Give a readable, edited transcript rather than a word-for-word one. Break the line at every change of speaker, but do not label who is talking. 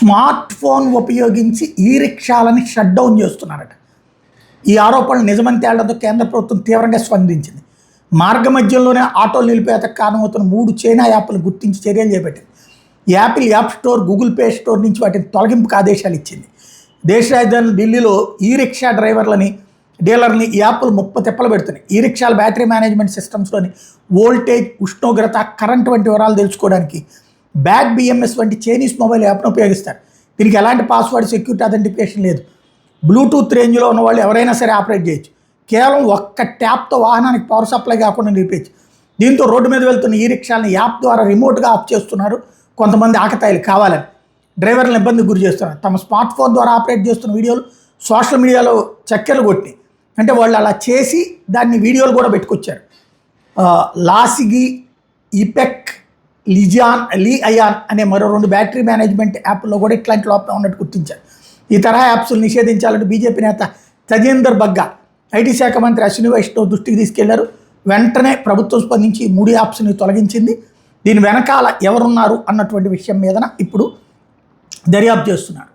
Smart phone ఉపయోగించి ఈ రిక్షాలని shut down చేస్తున్నారట. ఈ ఆరోపణలు నిజమని తేలడంతో కేంద్ర ప్రభుత్వం తీవ్రంగా స్పందించింది. మార్గ మధ్యంలోనే ఆటోలు నిలిపేతకు కారణమవుతున్న 3 చైనా యాప్లు గుర్తించి చర్యలు చేపట్టింది. Apple app store, Google play store నుంచి వాటిని తొలగింపుకు ఆదేశాలు ఇచ్చింది. దేశ రాజధాని ఢిల్లీలో ఈ రిక్షా డ్రైవర్లని, డీలర్ని ఈ యాప్లు తిప్పలు పెడుతున్నాయి. ఈ రిక్షాల బ్యాటరీ మేనేజ్మెంట్ సిస్టమ్స్లోని వోల్టేజ్, ఉష్ణోగ్రత, కరెంట్ వంటి వివరాలు తెలుసుకోవడానికి బ్యాక్ బిఎంఎస్ వంటి చైనీస్ మొబైల్ యాప్ను ఉపయోగిస్తారు. దీనికి ఎలాంటి పాస్వర్డ్, సెక్యూరిటీ అథెంటిఫికేషన్ లేదు. బ్లూటూత్ రేంజ్లో ఉన్న వాళ్ళు ఎవరైనా సరే ఆపరేట్ చేయొచ్చు. కేవలం ఒక్క ట్యాప్తో వాహనానికి పవర్ సప్లై కాకుండా నిలిపేయచ్చు. దీంతో రోడ్డు మీద వెళ్తున్న ఈ రిక్షాలను యాప్ ద్వారా రిమోట్గా ఆఫ్ చేస్తున్నారు కొంతమంది ఆకతాయిలు కావాలని. డ్రైవర్లను ఇబ్బందికి గురి చేస్తున్నారు. తమ స్మార్ట్ ఫోన్ ద్వారా ఆపరేట్ చేస్తున్న వీడియోలు సోషల్ మీడియాలో చక్కెరలు కొట్టి, అంటే వాళ్ళు అలా చేసి దాన్ని వీడియోలు కూడా పెట్టుకొచ్చారు. లాసిగి, ఇపెక్, లీ అయాన్ అనే మరో 2 బ్యాటరీ మేనేజ్మెంట్ యాప్ల్లో కూడా ఇట్లాంటి లోపం ఉన్నట్టు గుర్తించారు. ఈ తరహా యాప్స్ను నిషేధించాలంటూ బీజేపీ నేత తజేందర్ బగ్గా ఐటీ శాఖ మంత్రి అశ్విని వైష్ణవ్ దృష్టికి తీసుకెళ్లారు. వెంటనే ప్రభుత్వం స్పందించి 3 యాప్స్ని తొలగించింది. దీని వెనకాల ఎవరున్నారు అన్నటువంటి విషయం మీద ఇప్పుడు దర్యాప్తు చేస్తున్నారు.